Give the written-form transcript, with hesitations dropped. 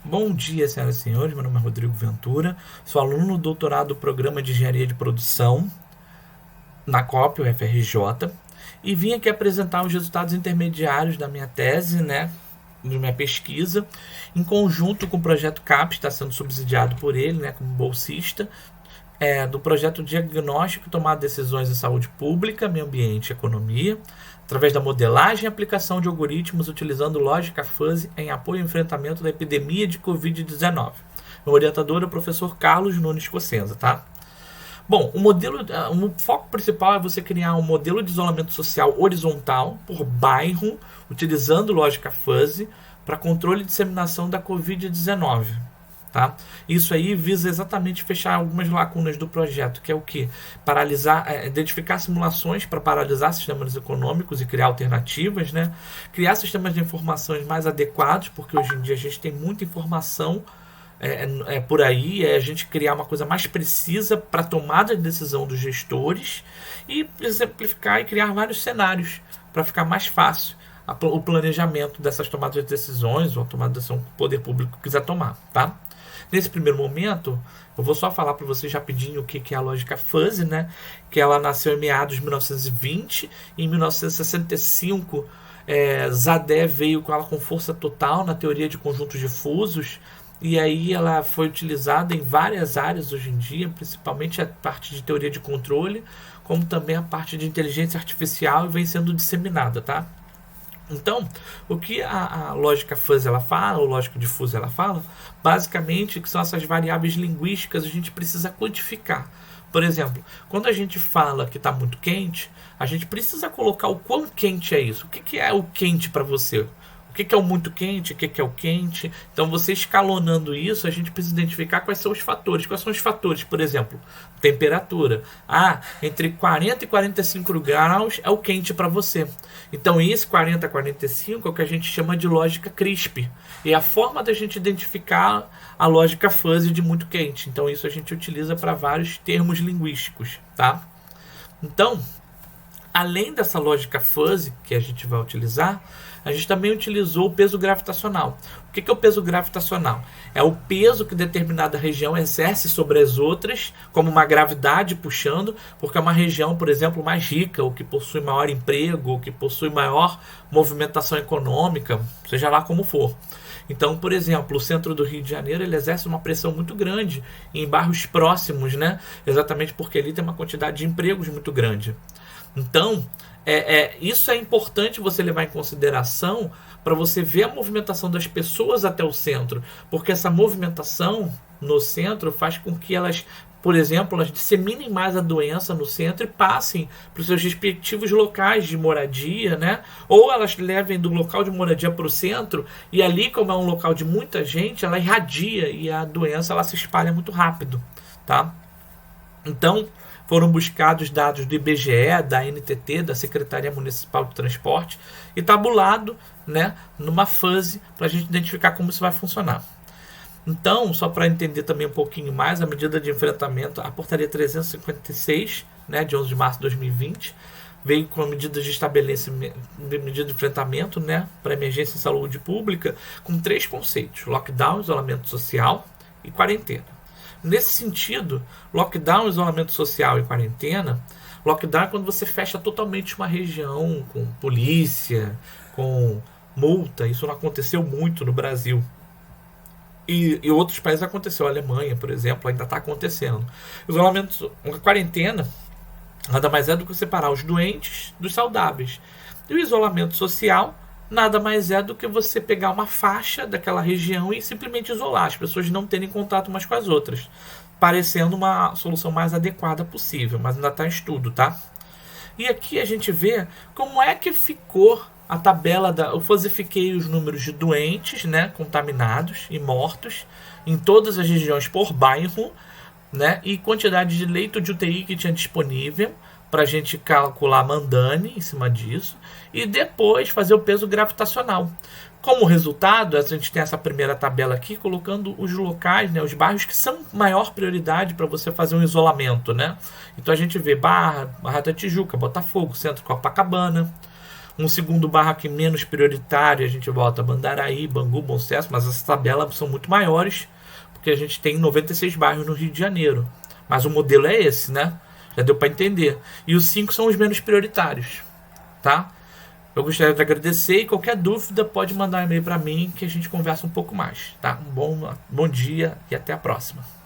Bom dia, senhoras e senhores. Meu nome é Rodrigo Ventura. Sou aluno do doutorado do Programa de Engenharia de Produção na COP, o FRJ, e vim aqui apresentar os resultados intermediários da minha tese, né, de minha pesquisa, em conjunto com o projeto CAPES, está sendo subsidiado por ele, né, como bolsista, do projeto Diagnóstico e Tomada de Decisões em Saúde Pública, Meio Ambiente e Economia, através da modelagem e aplicação de algoritmos utilizando lógica fuzzy em apoio ao enfrentamento da epidemia de Covid-19. Meu orientador é o professor Carlos Nunes Cossenza, tá? Bom, o foco principal é você criar um modelo de isolamento social horizontal por bairro, utilizando lógica fuzzy para controle e disseminação da Covid-19. Tá? Isso aí visa exatamente fechar algumas lacunas do projeto, que é o que? Identificar simulações para paralisar sistemas econômicos e criar alternativas, né? Criar sistemas de informações mais adequados, porque hoje em dia a gente tem muita informação por aí, a gente criar uma coisa mais precisa para tomada de decisão dos gestores e exemplificar e criar vários cenários para ficar mais fácil o planejamento dessas tomadas de decisões ou a tomada de decisão que o poder público quiser tomar, tá? Nesse primeiro momento, eu vou só falar para vocês rapidinho o que é a lógica fuzzy, né? Que ela nasceu em meados de 1920 e em 1965 Zadé veio com ela com força total na teoria de conjuntos difusos, e aí ela foi utilizada em várias áreas hoje em dia, principalmente a parte de teoria de controle, como também a parte de inteligência artificial, e vem sendo disseminada, tá? Então, o que a lógica fuzzy ela fala, ou lógica difusa ela fala, basicamente que são essas variáveis linguísticas que a gente precisa quantificar. Por exemplo, quando a gente fala que está muito quente, a gente precisa colocar o quão quente é isso. O que é o quente para você? O que é o muito quente? O que é o quente? Então, você escalonando isso, a gente precisa identificar quais são os fatores. Quais são os fatores? Por exemplo, temperatura. Entre 40 e 45 graus é o quente para você. Então, esse 40 a 45 é o que a gente chama de lógica CRISP. E é a forma da gente identificar a lógica fuzzy de muito quente. Então, isso a gente utiliza para vários termos linguísticos, tá? Então, além dessa lógica fuzzy que a gente vai utilizar, a gente também utilizou o peso gravitacional. O que é o peso gravitacional? É o peso que determinada região exerce sobre as outras, como uma gravidade puxando, porque é uma região, por exemplo, mais rica, ou que possui maior emprego, ou que possui maior movimentação econômica, seja lá como for. Então, por exemplo, o centro do Rio de Janeiro ele exerce uma pressão muito grande em bairros próximos, né? Exatamente porque ali tem uma quantidade de empregos muito grande. Então, isso é importante você levar em consideração para você ver a movimentação das pessoas até o centro, porque essa movimentação no centro faz com que elas, por exemplo, elas disseminem mais a doença no centro e passem para os seus respectivos locais de moradia, né? Ou elas levem do local de moradia para o centro e ali, como é um local de muita gente, ela irradia e a doença ela se espalha muito rápido, tá? Então, foram buscados dados do IBGE, da NTT, da Secretaria Municipal de Transporte, e tabulado, né, numa fuzzy para a gente identificar como isso vai funcionar. Então, só para entender também um pouquinho mais, a medida de enfrentamento, a portaria 356, né, de 11 de março de 2020, veio com a medida de estabelecimento, medida de enfrentamento, né, para emergência em saúde pública, com 3 conceitos: lockdown, isolamento social e quarentena. Nesse sentido, lockdown, isolamento social e quarentena, lockdown é quando você fecha totalmente uma região com polícia, com multa. Isso não aconteceu muito no Brasil. E outros países aconteceu. A Alemanha, por exemplo, ainda está acontecendo. A quarentena nada mais é do que separar os doentes dos saudáveis. E o isolamento social nada mais é do que você pegar uma faixa daquela região e simplesmente isolar, as pessoas não terem contato umas com as outras, parecendo uma solução mais adequada possível, mas ainda está em estudo, tá? E aqui a gente vê como é que ficou a tabela eu falsifiquei os números de doentes, né, contaminados e mortos em todas as regiões por bairro, né, e quantidade de leito de UTI que tinha disponível, para a gente calcular Mandani em cima disso, e depois fazer o peso gravitacional. Como resultado, a gente tem essa primeira tabela aqui, colocando os locais, né, os bairros que são maior prioridade para você fazer um isolamento, né? Então a gente vê Barra da Tijuca, Botafogo, Centro Copacabana. Um segundo bairro aqui menos prioritário, a gente volta a Bandaraí, Bangu, Bom Sucesso, mas as tabelas são muito maiores, porque a gente tem 96 bairros no Rio de Janeiro. Mas o modelo é esse, né? Já deu para entender. E os 5 são os menos prioritários, tá? Eu gostaria de agradecer e qualquer dúvida pode mandar um e-mail para mim que a gente conversa um pouco mais, tá? Um bom dia e até a próxima.